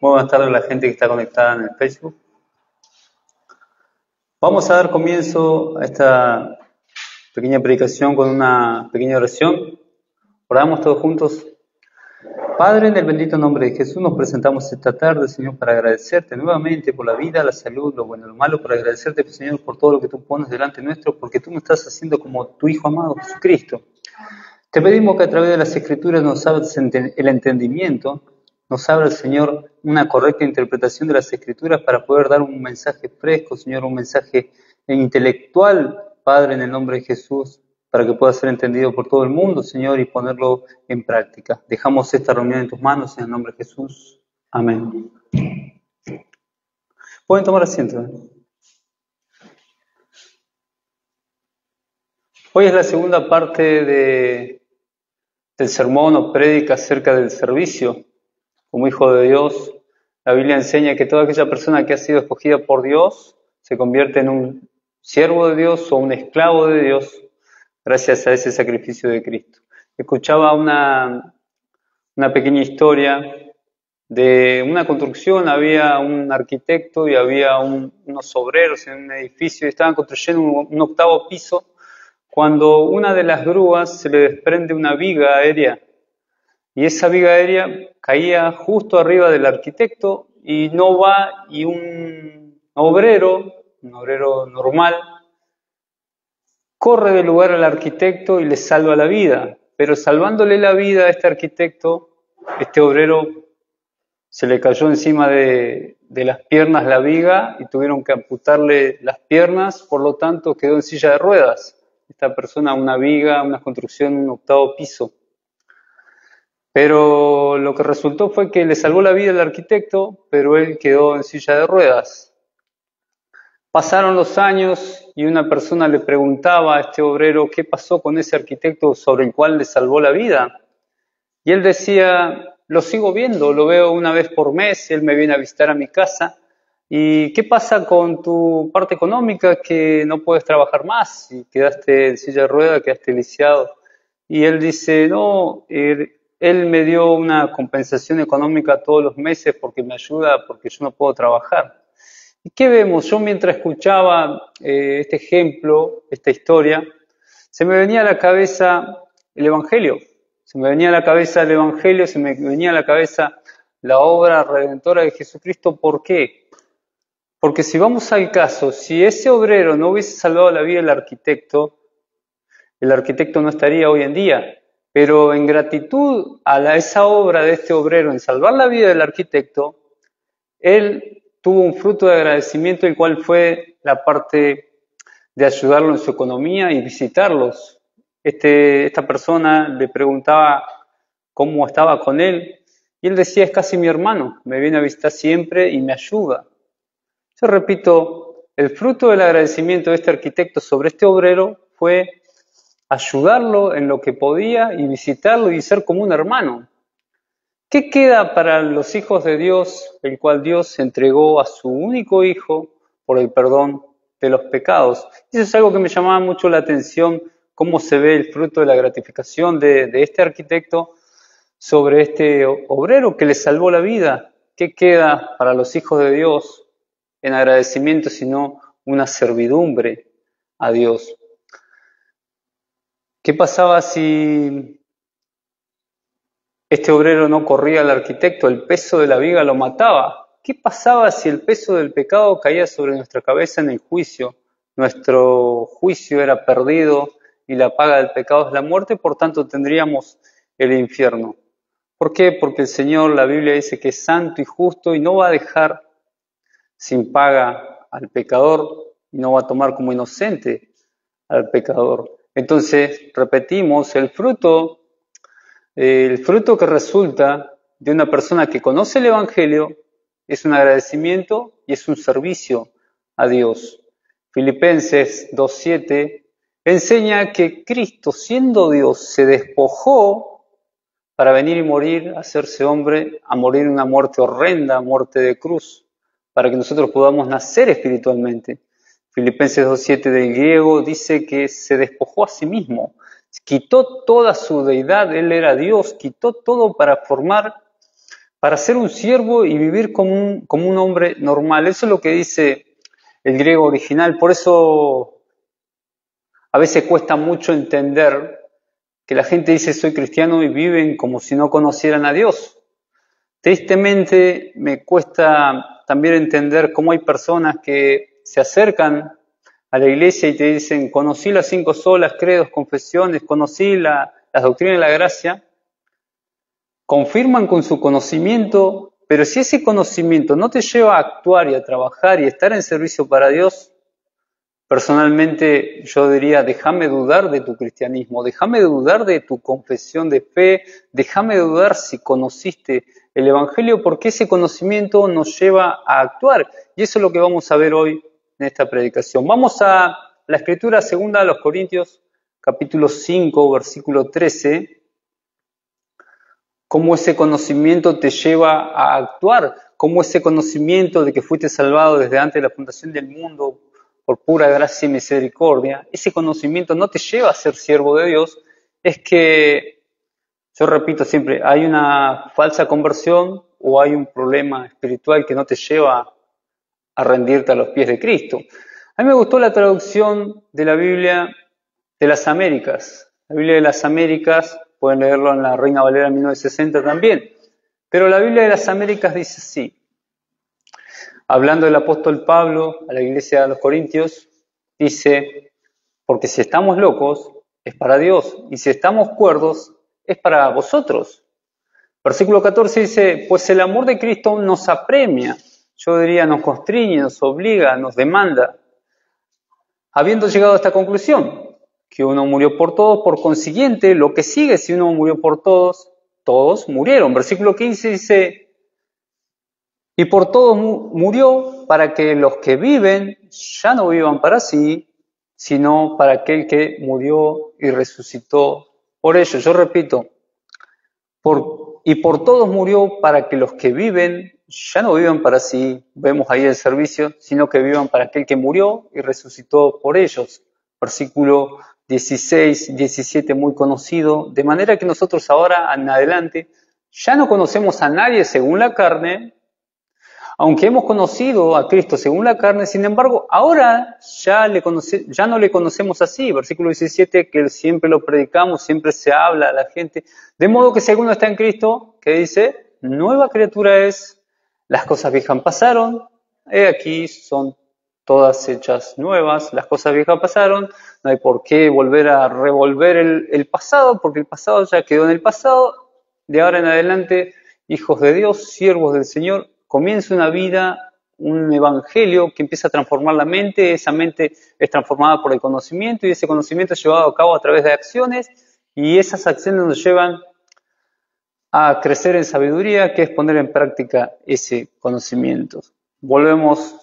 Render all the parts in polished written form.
Muy buenas tardes a la gente que está conectada en el Facebook. Vamos a dar comienzo a esta pequeña predicación con una pequeña oración. Oramos todos juntos. Padre, en el bendito nombre de Jesús nos presentamos esta tarde, Señor, para agradecerte nuevamente por la vida, la salud, lo bueno y lo malo, para agradecerte, Señor, por todo lo que tú pones delante nuestro, porque tú me estás haciendo como tu Hijo amado, Jesucristo. Te pedimos que a través de las Escrituras nos abras el entendimiento, nos abra, Señor, una correcta interpretación de las Escrituras para poder dar un mensaje fresco, Señor, un mensaje intelectual, Padre, en el nombre de Jesús, para que pueda ser entendido por todo el mundo, Señor, y ponerlo en práctica. Dejamos esta reunión en tus manos, en el nombre de Jesús. Amén. Pueden tomar asiento. Hoy es la segunda parte del sermón o prédica acerca del servicio. Como hijo de Dios, la Biblia enseña que toda aquella persona que ha sido escogida por Dios se convierte en un siervo de Dios o un esclavo de Dios gracias a ese sacrificio de Cristo. Escuchaba una pequeña historia de una construcción. Había un arquitecto y había unos obreros en un edificio y estaban construyendo un octavo piso cuando una de las grúas se le desprende una viga aérea. Y esa viga aérea caía justo arriba del arquitecto y no va y un obrero normal, corre del lugar al arquitecto y le salva la vida. Pero salvándole la vida a este arquitecto, este obrero se le cayó encima de las piernas la viga y tuvieron que amputarle las piernas, por lo tanto quedó en silla de ruedas. Esta persona, una viga, una construcción, un octavo piso. Pero lo que resultó fue que le salvó la vida al arquitecto, pero él quedó en silla de ruedas. Pasaron los años y una persona le preguntaba a este obrero qué pasó con ese arquitecto sobre el cual le salvó la vida. Y él decía, lo sigo viendo, lo veo una vez por mes, él me viene a visitar a mi casa. ¿Y qué pasa con tu parte económica que no puedes trabajar más y quedaste en silla de ruedas, quedaste lisiado? Y él dice, no, él me dio una compensación económica todos los meses porque me ayuda, porque yo no puedo trabajar. ¿Y qué vemos? Yo mientras escuchaba este ejemplo, esta historia, se me venía a la cabeza el Evangelio. Se me venía a la cabeza el Evangelio, se me venía a la cabeza la obra redentora de Jesucristo. ¿Por qué? Porque si vamos al caso, si ese obrero no hubiese salvado la vida del arquitecto no estaría hoy en día. Pero en gratitud a esa obra de este obrero en salvar la vida del arquitecto, él tuvo un fruto de agradecimiento, el cual fue la parte de ayudarlo en su economía y visitarlos. Esta persona le preguntaba cómo estaba con él y él decía, es casi mi hermano, me viene a visitar siempre y me ayuda. Yo repito, el fruto del agradecimiento de este arquitecto sobre este obrero fue ayudarlo en lo que podía y visitarlo y ser como un hermano. ¿Qué queda para los hijos de Dios, el cual Dios entregó a su único hijo por el perdón de los pecados? Eso es algo que me llamaba mucho la atención, cómo se ve el fruto de la gratificación de este arquitecto sobre este obrero que le salvó la vida. ¿Qué queda para los hijos de Dios en agradecimiento sino una servidumbre a Dios? ¿Qué pasaba si este obrero no corría al arquitecto? El peso de la viga lo mataba. ¿Qué pasaba si el peso del pecado caía sobre nuestra cabeza en el juicio? Nuestro juicio era perdido y la paga del pecado es la muerte, por tanto tendríamos el infierno. ¿Por qué? Porque el Señor, la Biblia dice que es santo y justo y no va a dejar sin paga al pecador y no va a tomar como inocente al pecador. Entonces, repetimos, el fruto que resulta de una persona que conoce el Evangelio es un agradecimiento y es un servicio a Dios. Filipenses 2:7 enseña que Cristo, siendo Dios, se despojó para venir y morir, hacerse hombre, a morir una muerte horrenda, muerte de cruz, para que nosotros podamos nacer espiritualmente. Filipenses 2:7 del griego dice que se despojó a sí mismo, quitó toda su deidad, él era Dios, quitó todo para formar para ser un siervo y vivir como un hombre normal. Eso es lo que dice el griego original. Por eso a veces cuesta mucho entender que la gente dice soy cristiano y viven como si no conocieran a Dios. Tristemente me cuesta también entender cómo hay personas que se acercan a la iglesia y te dicen conocí las 5 solas, credos, confesiones, conocí las doctrinas de la gracia, confirman con su conocimiento, pero si ese conocimiento no te lleva a actuar y a trabajar y a estar en servicio para Dios, personalmente yo diría, déjame dudar de tu cristianismo, déjame dudar de tu confesión de fe, déjame dudar si conociste el Evangelio, porque ese conocimiento nos lleva a actuar. Y eso es lo que vamos a ver hoy en esta predicación. Vamos a la Escritura segunda a los Corintios, capítulo 5, versículo 13, cómo ese conocimiento te lleva a actuar, cómo ese conocimiento de que fuiste salvado desde antes de la fundación del mundo, por pura gracia y misericordia, ese conocimiento no te lleva a ser siervo de Dios, es que, yo repito siempre, hay una falsa conversión o hay un problema espiritual que no te lleva a rendirte a los pies de Cristo. A mí me gustó la traducción de la Biblia de las Américas. La Biblia de las Américas, pueden leerlo en la Reina Valera 1960 también, pero la Biblia de las Américas dice así. Hablando del apóstol Pablo a la iglesia de los Corintios, dice, porque si estamos locos, es para Dios, y si estamos cuerdos, es para vosotros. Versículo 14 dice, pues el amor de Cristo nos apremia, yo diría nos constriñe, nos obliga, nos demanda, habiendo llegado a esta conclusión, que uno murió por todos, por consiguiente, lo que sigue si uno murió por todos, todos murieron. Versículo 15 dice, y por todos murió para que los que viven ya no vivan para sí, sino para aquel que murió y resucitó por ellos. Yo repito, y por todos murió para que los que viven ya no vivan para sí, vemos ahí el servicio, sino que vivan para aquel que murió y resucitó por ellos. Versículo 16, 17, muy conocido, de manera que nosotros ahora en adelante ya no conocemos a nadie según la carne, aunque hemos conocido a Cristo según la carne, sin embargo, ahora ya no le conocemos así. Versículo 17, que siempre lo predicamos, siempre se habla a la gente. De modo que si alguno está en Cristo, que dice, nueva criatura es, las cosas viejas pasaron, he aquí son todas hechas nuevas, las cosas viejas pasaron, no hay por qué volver a revolver el pasado, porque el pasado ya quedó en el pasado. De ahora en adelante, hijos de Dios, siervos del Señor, comienza una vida, un evangelio que empieza a transformar la mente, esa mente es transformada por el conocimiento y ese conocimiento es llevado a cabo a través de acciones y esas acciones nos llevan a crecer en sabiduría, que es poner en práctica ese conocimiento. Volvemos,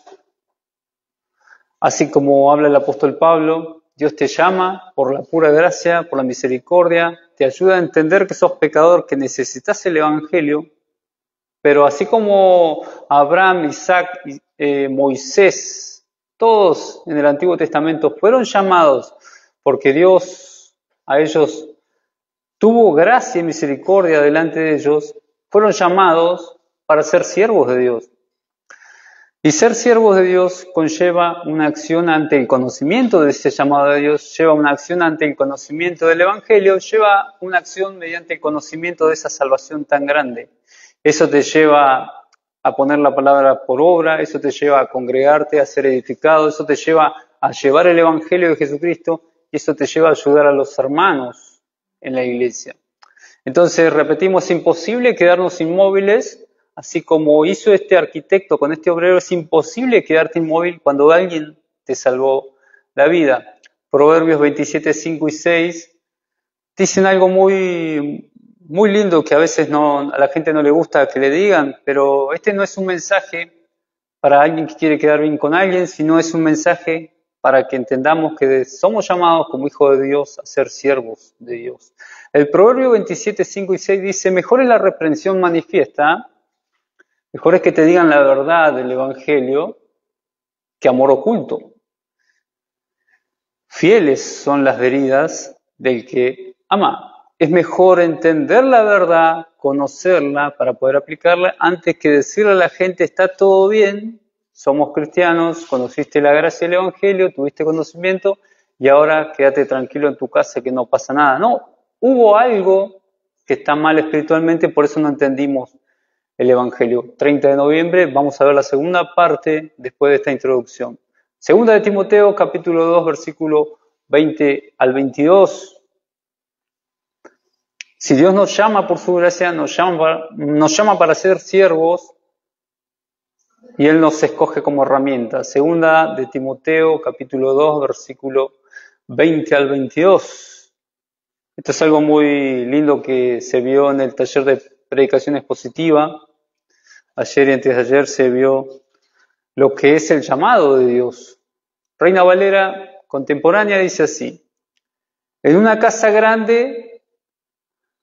así como habla el apóstol Pablo, Dios te llama por la pura gracia, por la misericordia, te ayuda a entender que sos pecador, que necesitas el evangelio. Pero así como Abraham, Isaac, Moisés, todos en el Antiguo Testamento fueron llamados porque Dios a ellos tuvo gracia y misericordia delante de ellos, fueron llamados para ser siervos de Dios. Y ser siervos de Dios conlleva una acción ante el conocimiento de ese llamado de Dios, lleva una acción ante el conocimiento del Evangelio, lleva una acción mediante el conocimiento de esa salvación tan grande. Eso te lleva a poner la palabra por obra, eso te lleva a congregarte, a ser edificado, eso te lleva a llevar el Evangelio de Jesucristo y eso te lleva a ayudar a los hermanos en la iglesia. Entonces, repetimos, es imposible quedarnos inmóviles, así como hizo este arquitecto con este obrero, es imposible quedarte inmóvil cuando alguien te salvó la vida. Proverbios 27, 5 y 6 dicen algo muy lindo que a veces a la gente no le gusta que le digan, pero este no es un mensaje para alguien que quiere quedar bien con alguien, sino es un mensaje para que entendamos que somos llamados como hijos de Dios a ser siervos de Dios. El Proverbio 27, 5 y 6 dice, mejor es la reprensión manifiesta, mejor es que te digan la verdad del Evangelio que amor oculto. Fieles son las heridas del que ama. es mejor entender la verdad, conocerla para poder aplicarla, antes que decirle a la gente está todo bien, somos cristianos, conociste la gracia del Evangelio, tuviste conocimiento y ahora quédate tranquilo en tu casa que no pasa nada. No, hubo algo que está mal espiritualmente, por eso no entendimos el Evangelio. 30 de noviembre vamos a ver la segunda parte después de esta introducción. Segunda de Timoteo, capítulo 2, versículo 20 al 22. Si Dios nos llama por su gracia, nos llama para ser siervos y Él nos escoge como herramienta. Segunda de Timoteo, capítulo 2, versículo 20 al 22. Esto es algo muy lindo que se vio en el taller de predicación expositiva. Ayer y antes de ayer se vio lo que es el llamado de Dios. Reina Valera contemporánea dice así: en una casa grande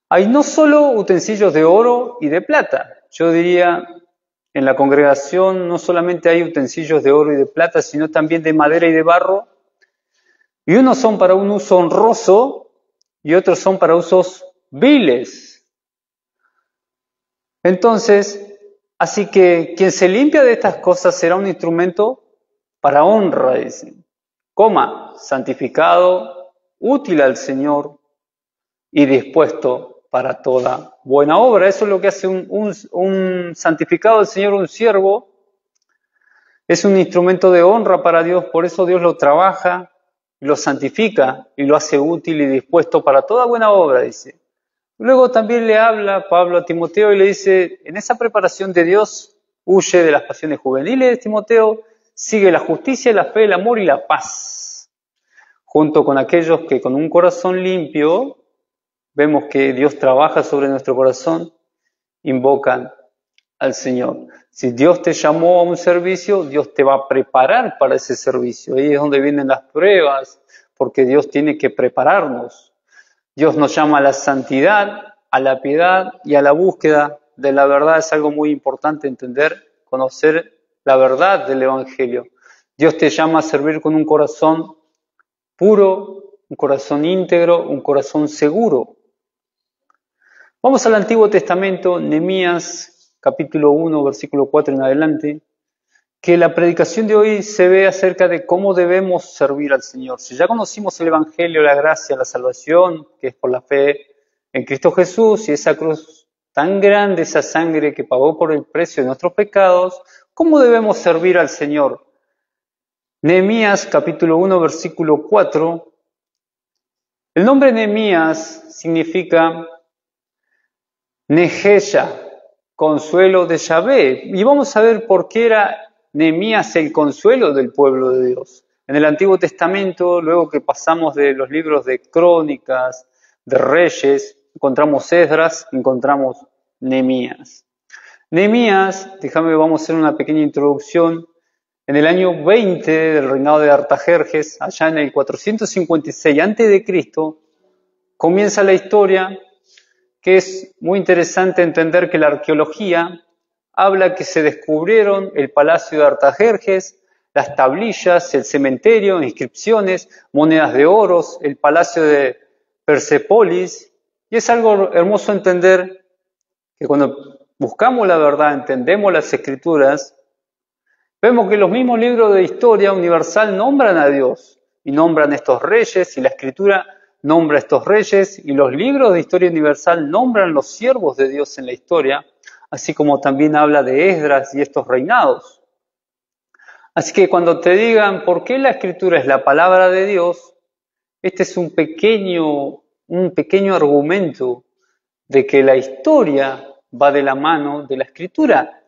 hay no solo utensilios de oro y de plata. Yo diría, en la congregación no solamente hay utensilios de oro y de plata, sino también de madera y de barro. Y unos son para un uso honroso y otros son para usos viles. Entonces, así que quien se limpia de estas cosas será un instrumento para honra, dicen. Santificado, útil al Señor y dispuesto para toda buena obra. Eso es lo que hace un santificado del Señor, un siervo. Es un instrumento de honra para Dios, por eso Dios lo trabaja, lo santifica y lo hace útil y dispuesto para toda buena obra, dice. Luego también le habla Pablo a Timoteo y le dice, en esa preparación de Dios, huye de las pasiones juveniles, Timoteo, sigue la justicia, la fe, el amor y la paz, junto con aquellos que con un corazón limpio, vemos que Dios trabaja sobre nuestro corazón, invocan al Señor. Si Dios te llamó a un servicio, Dios te va a preparar para ese servicio. Ahí es donde vienen las pruebas, porque Dios tiene que prepararnos. Dios nos llama a la santidad, a la piedad y a la búsqueda de la verdad. Es algo muy importante entender, conocer la verdad del Evangelio. Dios te llama a servir con un corazón puro, un corazón íntegro, un corazón seguro. Vamos al Antiguo Testamento, Nehemías, capítulo 1, versículo 4 en adelante, que la predicación de hoy se ve acerca de cómo debemos servir al Señor. Si ya conocimos el Evangelio, la gracia, la salvación, que es por la fe en Cristo Jesús y esa cruz tan grande, esa sangre que pagó por el precio de nuestros pecados, ¿cómo debemos servir al Señor? Nehemías, capítulo 1, versículo 4. El nombre Nehemías significa Neheya, consuelo de Yahvé. Y vamos a ver por qué era Nehemías el consuelo del pueblo de Dios. En el Antiguo Testamento, luego que pasamos de los libros de Crónicas, de Reyes, encontramos Esdras, encontramos Nehemías. Nehemías, vamos a hacer una pequeña introducción. En el año 20 del reinado de Artajerjes, allá en el 456 a.C., comienza la historia que es muy interesante entender que la arqueología habla que se descubrieron el palacio de Artajerjes, las tablillas, el cementerio, inscripciones, monedas de oros, el palacio de Persépolis. Y es algo hermoso entender que cuando buscamos la verdad, entendemos las Escrituras, vemos que los mismos libros de historia universal nombran a Dios y nombran estos reyes, y la Escritura nombra a estos reyes, y los libros de historia universal nombran los siervos de Dios en la historia, así como también habla de Esdras y estos reinados. Así que cuando te digan por qué la Escritura es la palabra de Dios, este es un pequeño argumento de que la historia va de la mano de la Escritura.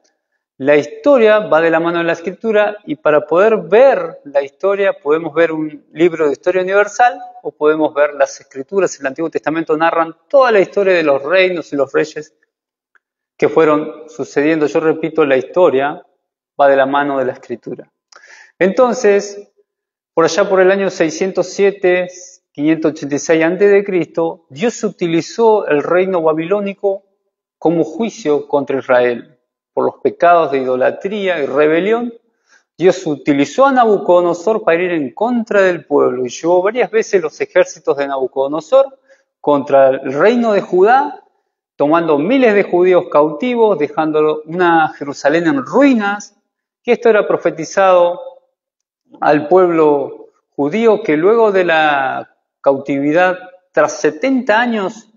La historia va de la mano de la Escritura, y para poder ver la historia podemos ver un libro de historia universal o podemos ver las Escrituras. El Antiguo Testamento narran toda la historia de los reinos y los reyes que fueron sucediendo. Yo repito, la historia va de la mano de la Escritura. Entonces, por allá por el año 607, 586 a.C., Dios utilizó el reino babilónico como juicio contra Israel. Por los pecados de idolatría y rebelión, Dios utilizó a Nabucodonosor para ir en contra del pueblo y llevó varias veces los ejércitos de Nabucodonosor contra el reino de Judá, tomando miles de judíos cautivos, dejando una Jerusalén en ruinas, y esto era profetizado al pueblo judío que luego de la cautividad, tras 70 años,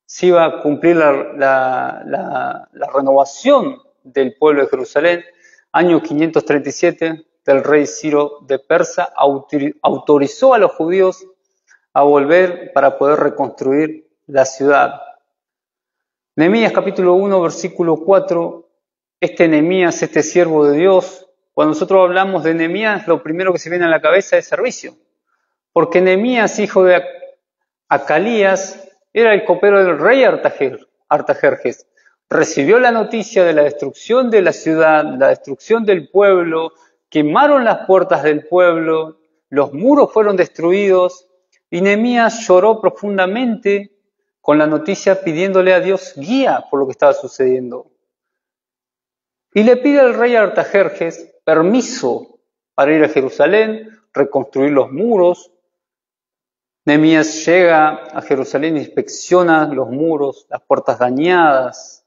se iba a cumplir la renovación del pueblo de Jerusalén. Año 537 del rey Ciro de Persa autorizó a los judíos a volver para poder reconstruir la ciudad. Nehemías capítulo 1, versículo 4, Nehemías, este siervo de Dios, cuando nosotros hablamos de Nehemías, lo primero que se viene a la cabeza es servicio. Porque Nehemías, hijo de Acalías, era el copero del rey Artajerjes. Recibió la noticia de la destrucción de la ciudad, la destrucción del pueblo, quemaron las puertas del pueblo, los muros fueron destruidos, y Nehemías lloró profundamente con la noticia pidiéndole a Dios guía por lo que estaba sucediendo. Y le pide al rey Artajerjes permiso para ir a Jerusalén, reconstruir los muros. Nehemías llega a Jerusalén, inspecciona los muros, las puertas dañadas.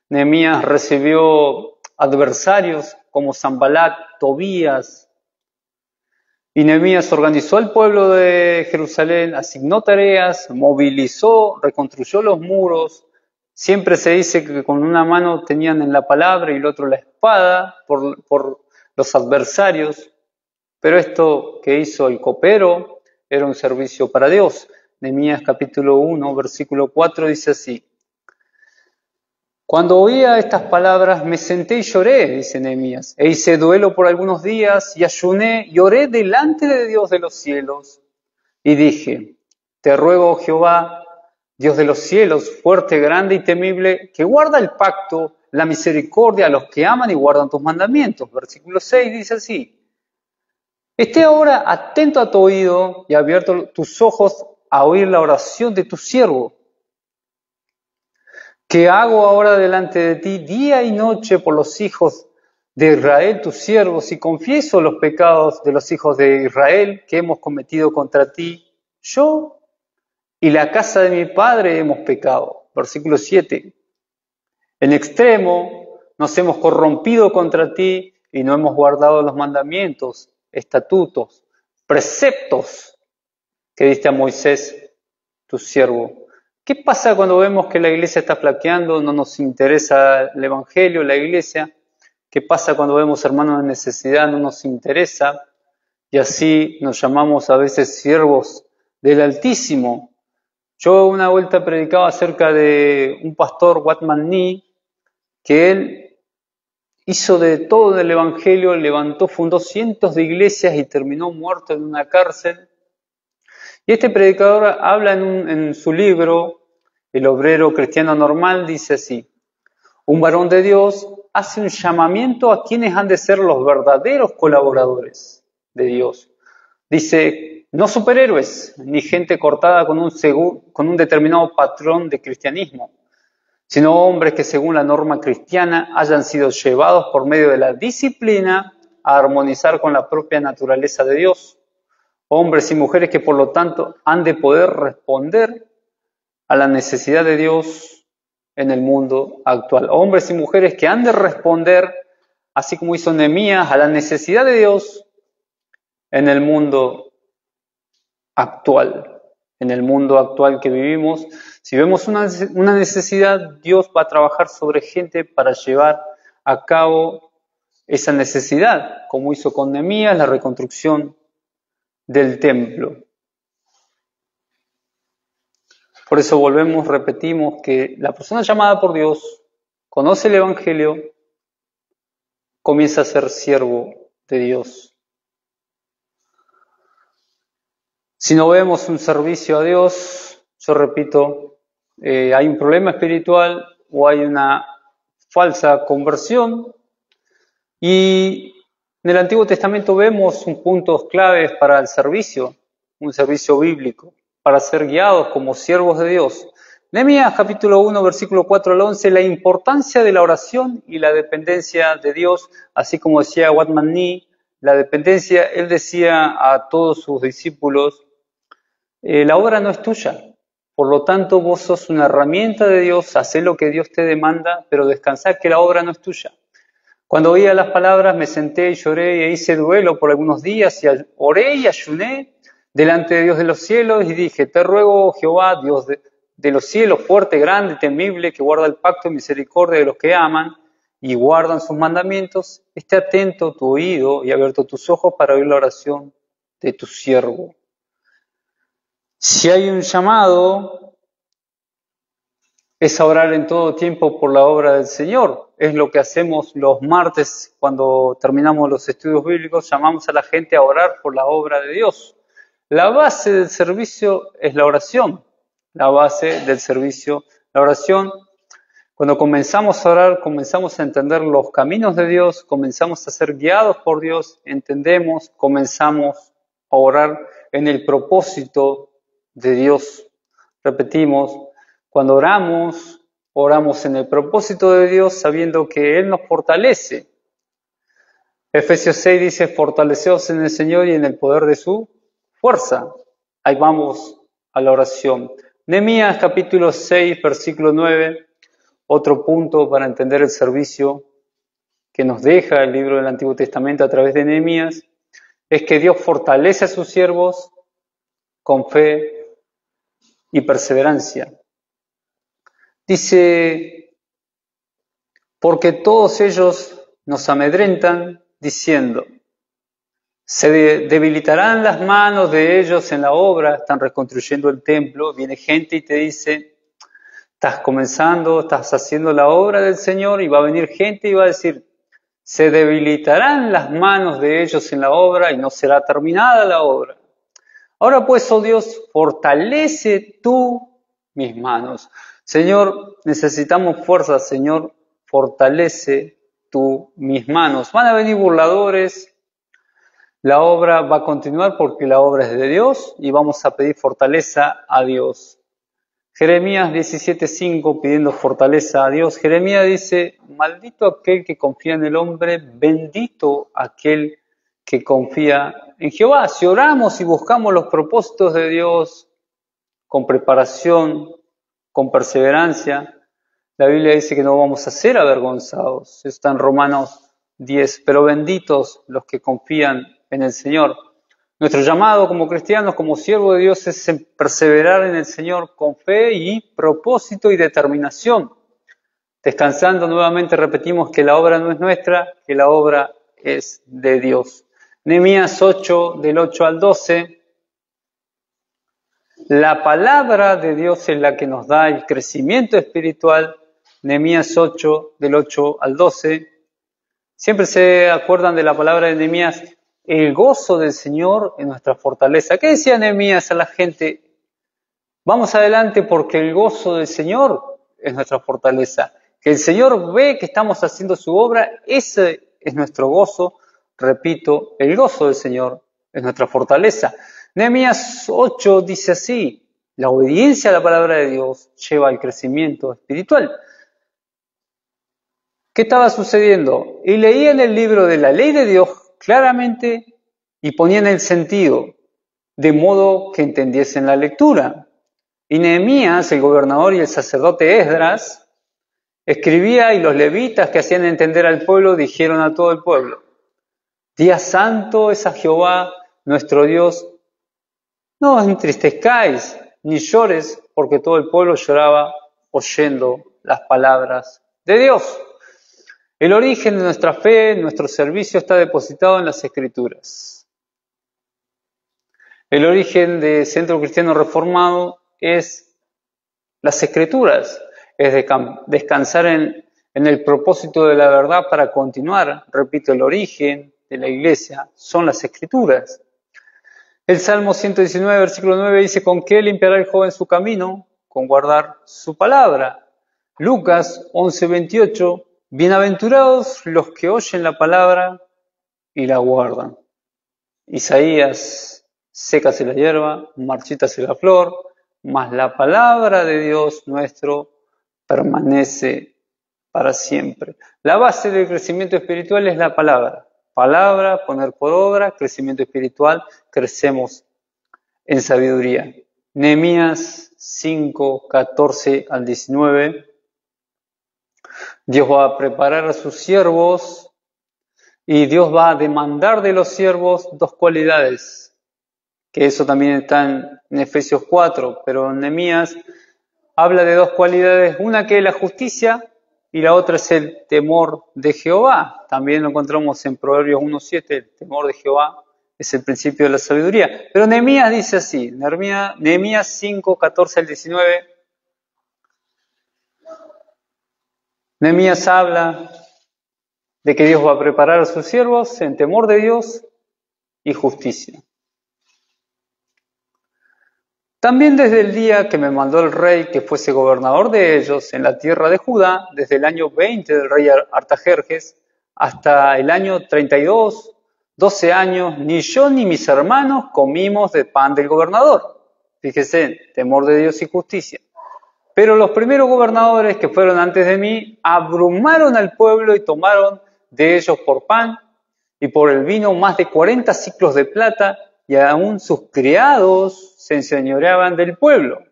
Nehemías recibió adversarios como Sanbalat, Tobías. Y Nehemías organizó al pueblo de Jerusalén, asignó tareas, movilizó, reconstruyó los muros. Siempre se dice que con una mano tenían en la palabra y el otro la espada por los adversarios. Pero esto que hizo el copero era un servicio para Dios. Nehemías capítulo 1, versículo 4 dice así. Cuando oía estas palabras me senté y lloré, dice Nehemías, e hice duelo por algunos días y ayuné y oré delante de Dios de los cielos. Y dije, te ruego, Jehová, Dios de los cielos, fuerte, grande y temible, que guarda el pacto, la misericordia a los que aman y guardan tus mandamientos. Versículo 6 dice así. Esté ahora atento a tu oído y abierto tus ojos a oír la oración de tu siervo, que hago ahora delante de ti día y noche por los hijos de Israel, tus siervos, y confieso los pecados de los hijos de Israel que hemos cometido contra ti. Yo y la casa de mi padre hemos pecado. Versículo 7. En extremo nos hemos corrompido contra ti y no hemos guardado los mandamientos, estatutos, preceptos que diste a Moisés, tu siervo. ¿Qué pasa cuando vemos que la iglesia está flaqueando, no nos interesa el evangelio, la iglesia? ¿Qué pasa cuando vemos hermanos en necesidad, no nos interesa? Y así nos llamamos a veces siervos del Altísimo. Yo una vuelta predicaba acerca de un pastor, Watman Nee, que él hizo de todo en el evangelio, levantó, fundó cientos de iglesias y terminó muerto en una cárcel. Y este predicador habla en su libro, El obrero cristiano normal, dice así, un varón de Dios hace un llamamiento a quienes han de ser los verdaderos colaboradores de Dios. Dice, no superhéroes, ni gente cortada con un determinado patrón de cristianismo, sino hombres que según la norma cristiana hayan sido llevados por medio de la disciplina a armonizar con la propia naturaleza de Dios. Hombres y mujeres que por lo tanto han de poder responder a la necesidad de Dios en el mundo actual. Hombres y mujeres que han de responder, así como hizo Nehemías, a la necesidad de Dios en el mundo actual. En el mundo actual que vivimos, si vemos una necesidad, Dios va a trabajar sobre gente para llevar a cabo esa necesidad, como hizo con Nehemías, la reconstrucción del templo. Por eso repetimos que la persona llamada por Dios conoce el Evangelio, comienza a ser siervo de Dios. Si no vemos un servicio a Dios, yo repito, hay un problema espiritual o hay una falsa conversión. Y en el Antiguo Testamento vemos puntos claves para el servicio, un servicio bíblico, para ser guiados como siervos de Dios. Nehemías capítulo 1, versículo 4 al 11, la importancia de la oración y la dependencia de Dios, así como decía Watman Nee, la dependencia, él decía a todos sus discípulos, la obra no es tuya, Por lo tanto, vos sos una herramienta de Dios, hacé lo que Dios te demanda, pero descansá que la obra no es tuya. Cuando oía las palabras me senté y lloré e hice duelo por algunos días y oré y ayuné delante de Dios de los cielos y dije, te ruego, Jehová, Dios de los cielos, fuerte, grande, temible, que guarda el pacto y misericordia de los que aman y guardan sus mandamientos, esté atento tu oído y abierto tus ojos para oír la oración de tu siervo. Si hay un llamado, es a orar en todo tiempo por la obra del Señor. Es lo que hacemos los martes cuando terminamos los estudios bíblicos, llamamos a la gente a orar por la obra de Dios. La base del servicio es la oración. La base del servicio, la oración. Cuando comenzamos a orar, comenzamos a entender los caminos de Dios, comenzamos a ser guiados por Dios, entendemos, comenzamos a orar en el propósito de Dios. Repetimos, cuando oramos, oramos en el propósito de Dios sabiendo que Él nos fortalece. Efesios 6 dice, fortaleceos en el Señor y en el poder de su fuerza. Ahí vamos a la oración. Nehemías capítulo 6, versículo 9. Otro punto para entender el servicio que nos deja el libro del Antiguo Testamento a través de Nehemías es que Dios fortalece a sus siervos con fe y perseverancia. Dice, porque todos ellos nos amedrentan diciendo, se debilitarán las manos de ellos en la obra, están reconstruyendo el templo, viene gente y te dice, estás comenzando, estás haciendo la obra del Señor y va a venir gente y va a decir, se debilitarán las manos de ellos en la obra y no será terminada la obra. Ahora pues, oh Dios, fortalece tú mis manos. Señor, necesitamos fuerza, Señor, fortalece tú mis manos. Van a venir burladores, la obra va a continuar porque la obra es de Dios y vamos a pedir fortaleza a Dios. Jeremías 17:5 pidiendo fortaleza a Dios. Jeremías dice, maldito aquel que confía en el hombre, bendito aquel que confía en Jehová. Si oramos y buscamos los propósitos de Dios con preparación, con perseverancia, la Biblia dice que no vamos a ser avergonzados. Está en Romanos 10. Pero benditos los que confían en el Señor. Nuestro llamado como cristianos, como siervos de Dios, es perseverar en el Señor con fe y propósito y determinación. Descansando nuevamente repetimos que la obra no es nuestra, que la obra es de Dios. Nehemías 8, del 8 al 12. La palabra de Dios es la que nos da el crecimiento espiritual. Nehemías 8, del 8 al 12. Siempre se acuerdan de la palabra de Nehemías. El gozo del Señor es nuestra fortaleza. ¿Qué decía Nehemías a la gente? Vamos adelante porque el gozo del Señor es nuestra fortaleza. Que el Señor ve que estamos haciendo su obra, ese es nuestro gozo. Repito, el gozo del Señor es nuestra fortaleza. Nehemías 8 dice así, la obediencia a la palabra de Dios lleva al crecimiento espiritual. ¿Qué estaba sucediendo? Y leían el libro de la ley de Dios claramente y ponían el sentido, de modo que entendiesen la lectura. Y Nehemías, el gobernador y el sacerdote Esdras, escribía y los levitas que hacían entender al pueblo dijeron a todo el pueblo, Día santo es a Jehová nuestro Dios, no os entristezcáis ni llores, porque todo el pueblo lloraba oyendo las palabras de Dios. El origen de nuestra fe, nuestro servicio está depositado en las Escrituras. El origen de Centro Cristiano Reformado es las Escrituras, es descansar en el propósito de la verdad para continuar. Repito, el origen de la iglesia son las Escrituras. El Salmo 119, versículo 9 dice, ¿con qué limpiará el joven su camino? Con guardar su palabra. Lucas 11, 28, bienaventurados los que oyen la palabra y la guardan. Isaías, sécase la hierba, marchítase la flor, mas la palabra de Dios nuestro permanece para siempre. La base del crecimiento espiritual es la palabra. Palabra, poner por obra, crecimiento espiritual, crecemos en sabiduría. Nehemías 5, 14 al 19. Dios va a preparar a sus siervos y Dios va a demandar de los siervos dos cualidades, que eso también está en Efesios 4, pero Nehemías habla de dos cualidades, una que es la justicia y la otra es el temor de Jehová. También lo encontramos en Proverbios 1:7, el temor de Jehová es el principio de la sabiduría. Pero Nehemías dice así, Nehemías 5, 14 al 19. Nehemías habla de que Dios va a preparar a sus siervos en temor de Dios y justicia. También desde el día que me mandó el rey que fuese gobernador de ellos en la tierra de Judá, desde el año 20 del rey Artajerjes hasta el año 32, 12 años, ni yo ni mis hermanos comimos de pan del gobernador. Fíjese, temor de Dios y justicia. Pero los primeros gobernadores que fueron antes de mí abrumaron al pueblo y tomaron de ellos por pan y por el vino más de 40 siclos de plata, y aún sus criados se enseñoreaban del pueblo.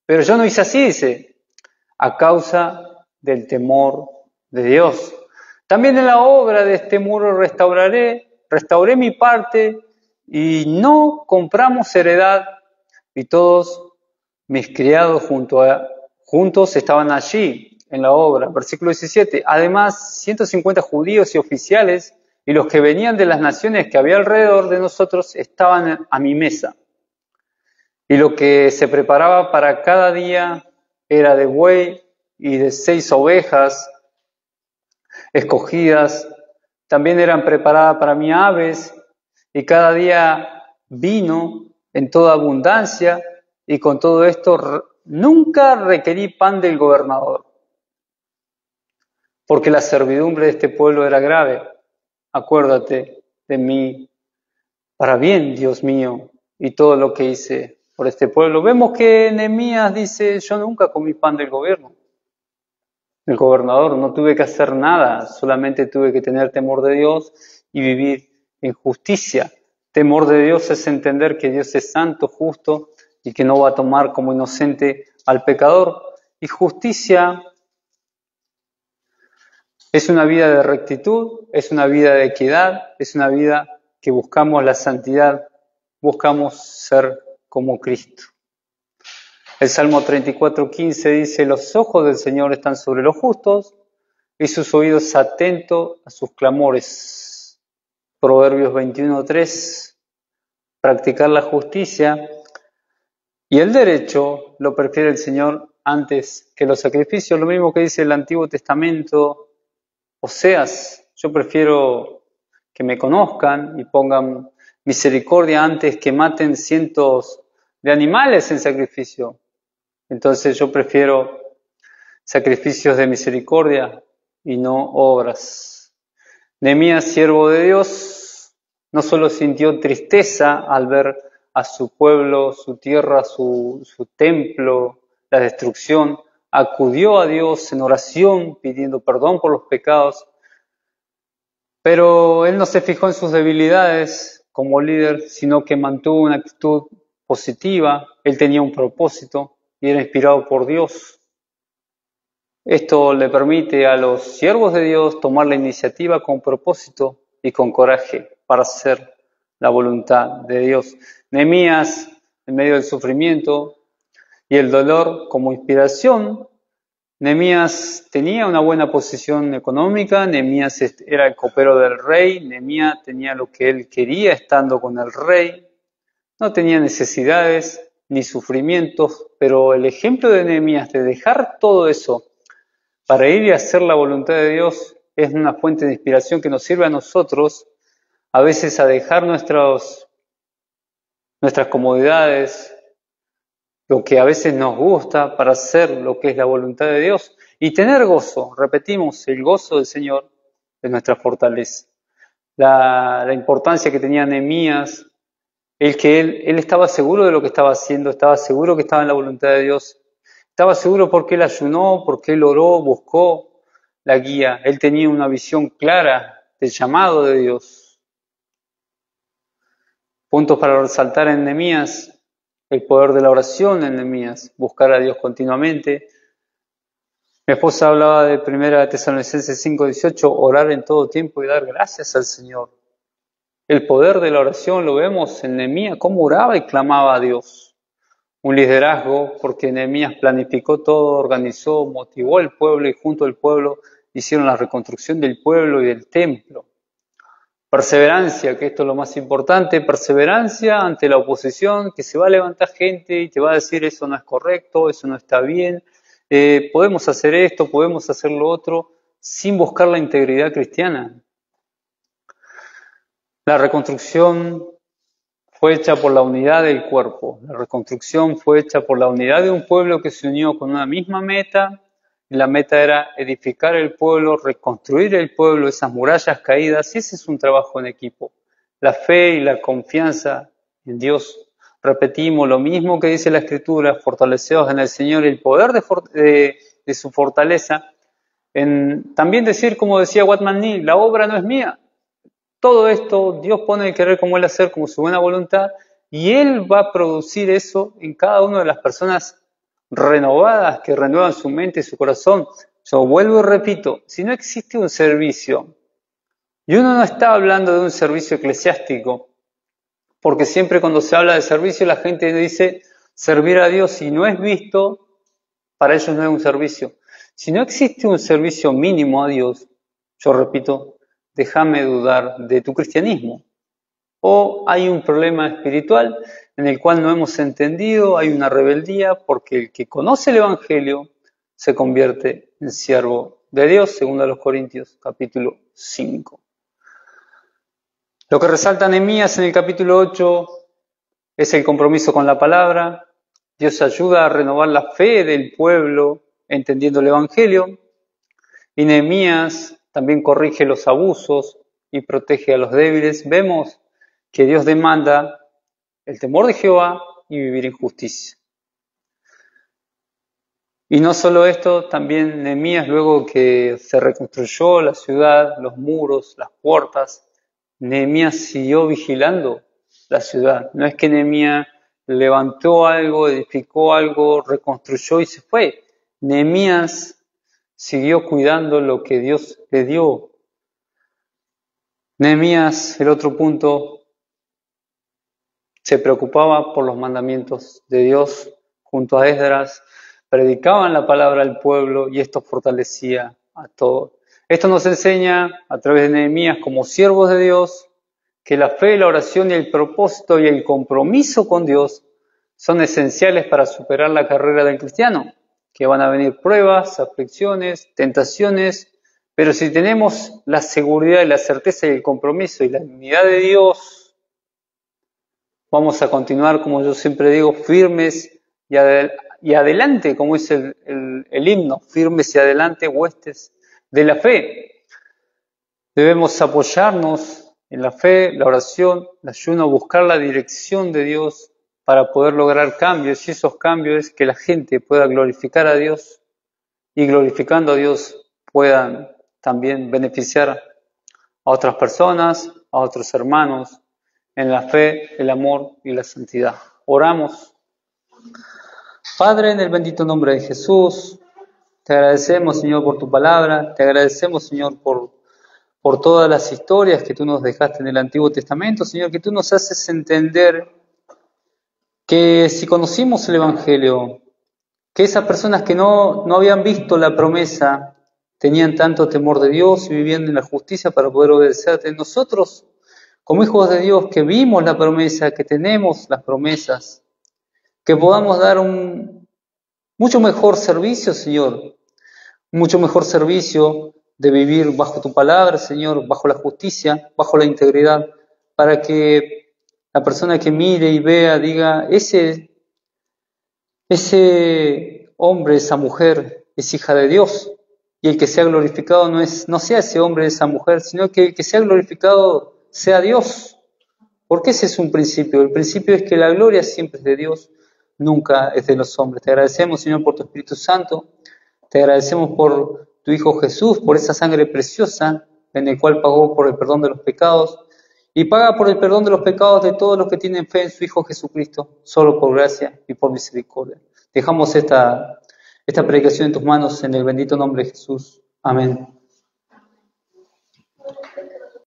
Pero yo no hice así, dice, a causa del temor de Dios. También en la obra de este muro restauré mi parte y no compramos heredad, y todos mis criados juntos estaban allí en la obra. Versículo 17. Además, 150 judíos y oficiales y los que venían de las naciones que había alrededor de nosotros estaban a mi mesa. Y lo que se preparaba para cada día era de buey y de 6 ovejas escogidas. También eran preparadas para mí aves, y cada día vino en toda abundancia, y con todo esto nunca requerí pan del gobernador, porque la servidumbre de este pueblo era grave. Acuérdate de mí para bien, Dios mío, y todo lo que hice por este pueblo. Vemos que Nehemías dice, yo nunca comí pan del gobernador, no tuve que hacer nada, solamente tuve que tener temor de Dios y vivir en justicia. Temor de Dios es entender que Dios es santo, justo, y que no va a tomar como inocente al pecador. Y justicia es una vida de rectitud, es una vida de equidad, es una vida que buscamos la santidad, buscamos ser como Cristo. El Salmo 34:15 dice, los ojos del Señor están sobre los justos y sus oídos atentos a sus clamores. Proverbios 21:3, practicar la justicia y el derecho lo prefiere el Señor antes que los sacrificios, lo mismo que dice el Antiguo Testamento. Oseas, yo prefiero que me conozcan y pongan misericordia antes que maten cientos de animales en sacrificio. Entonces yo prefiero sacrificios de misericordia y no obras. Nehemías, siervo de Dios, no solo sintió tristeza al ver a su pueblo, su tierra, su templo, la destrucción, acudió a Dios en oración pidiendo perdón por los pecados, pero él no se fijó en sus debilidades como líder, sino que mantuvo una actitud positiva. Él tenía un propósito y era inspirado por Dios. Esto le permite a los siervos de Dios tomar la iniciativa con propósito y con coraje para hacer la voluntad de Dios. Nehemías, en medio del sufrimiento y el dolor como inspiración, Nehemías tenía una buena posición económica, Nehemías era el copero del rey, Nehemías tenía lo que él quería estando con el rey, no tenía necesidades ni sufrimientos, pero el ejemplo de Nehemías de dejar todo eso para ir y hacer la voluntad de Dios es una fuente de inspiración que nos sirve a nosotros a veces a dejar nuestras comodidades, lo que a veces nos gusta para hacer lo que es la voluntad de Dios y tener gozo. Repetimos, el gozo del Señor es nuestra fortaleza. La importancia que tenía Nehemías, él estaba seguro de lo que estaba haciendo, estaba seguro que estaba en la voluntad de Dios, estaba seguro porque él ayunó, porque él oró, buscó la guía. Él tenía una visión clara del llamado de Dios. Puntos para resaltar en Nehemías. el poder de la oración en Nehemías, buscar a Dios continuamente. Mi esposa hablaba de 1 Tesalonicenses 5:18, orar en todo tiempo y dar gracias al Señor. El poder de la oración lo vemos en Nehemías, cómo oraba y clamaba a Dios. Un liderazgo, porque Nehemías planificó todo, organizó, motivó al pueblo y junto al pueblo hicieron la reconstrucción del pueblo y del templo. Perseverancia, que esto es lo más importante, perseverancia ante la oposición, que se va a levantar gente y te va a decir eso no es correcto, eso no está bien, podemos hacer esto, podemos hacer lo otro, sin buscar la integridad cristiana. La reconstrucción fue hecha por la unidad del cuerpo, la reconstrucción fue hecha por la unidad de un pueblo que se unió con una misma meta, y la meta era edificar el pueblo, reconstruir el pueblo, esas murallas caídas, y ese es un trabajo en equipo. La fe y la confianza en Dios. Repetimos lo mismo que dice la Escritura, fortaleceos en el Señor, el poder de su fortaleza. También decir, como decía Watman Nee, la obra no es mía. Todo esto, Dios pone el querer como Él hacer, como su buena voluntad, y Él va a producir eso en cada una de las personas renovadas, que renuevan su mente y su corazón. Yo vuelvo y repito, si no existe un servicio, y uno no está hablando de un servicio eclesiástico, porque siempre cuando se habla de servicio la gente dice servir a Dios y no es visto, para ellos no es un servicio. Si no existe un servicio mínimo a Dios, yo repito, déjame dudar de tu cristianismo. O hay un problema espiritual en el cual no hemos entendido, hay una rebeldía, porque el que conoce el Evangelio se convierte en siervo de Dios, según a los Corintios, capítulo 5. Lo que resalta Nehemías en el capítulo 8 es el compromiso con la palabra. Dios ayuda a renovar la fe del pueblo, entendiendo el Evangelio. Y Nehemías también corrige los abusos y protege a los débiles. Vemos que Dios demanda el temor de Jehová y vivir en justicia. Y no solo esto, también Nehemías, luego que se reconstruyó la ciudad, los muros, las puertas, Nehemías siguió vigilando la ciudad. No es que Nehemías levantó algo, edificó algo, reconstruyó y se fue. Nehemías siguió cuidando lo que Dios le dio. Nehemías, el otro punto, se preocupaba por los mandamientos de Dios junto a Esdras, predicaban la palabra al pueblo y esto fortalecía a todos. Esto nos enseña a través de Nehemías como siervos de Dios que la fe, la oración y el propósito y el compromiso con Dios son esenciales para superar la carrera del cristiano, que van a venir pruebas, aflicciones, tentaciones, pero si tenemos la seguridad y la certeza y el compromiso y la unidad de Dios, vamos a continuar, como yo siempre digo, firmes y adelante, como es el himno, firmes y adelante, huestes de la fe. Debemos apoyarnos en la fe, la oración, el ayuno, buscar la dirección de Dios para poder lograr cambios, y esos cambios es que la gente pueda glorificar a Dios y glorificando a Dios puedan también beneficiar a otras personas, a otros hermanos, en la fe, el amor y la santidad. Oramos. Padre, en el bendito nombre de Jesús, te agradecemos, Señor, por tu palabra, te agradecemos, Señor, por todas las historias que tú nos dejaste en el Antiguo Testamento, Señor, que tú nos haces entender que si conocimos el Evangelio, que esas personas que no habían visto la promesa, tenían tanto temor de Dios y vivían en la justicia para poder obedecerte. Nosotros, como hijos de Dios, que vimos la promesa, que tenemos las promesas, que podamos dar un mucho mejor servicio, Señor, mucho mejor servicio de vivir bajo tu palabra, Señor, bajo la justicia, bajo la integridad, para que la persona que mire y vea diga, ese hombre, esa mujer es hija de Dios, y el que sea glorificado no sea ese hombre, esa mujer, sino que el que sea glorificado sea Dios, porque ese es un principio. El principio es que la gloria siempre es de Dios, nunca es de los hombres. Te agradecemos, Señor, por tu Espíritu Santo, te agradecemos por tu Hijo Jesús, por esa sangre preciosa en el cual pagó por el perdón de los pecados, y paga por el perdón de los pecados de todos los que tienen fe en su Hijo Jesucristo, solo por gracia y por misericordia. Dejamos esta predicación en tus manos en el bendito nombre de Jesús. Amén.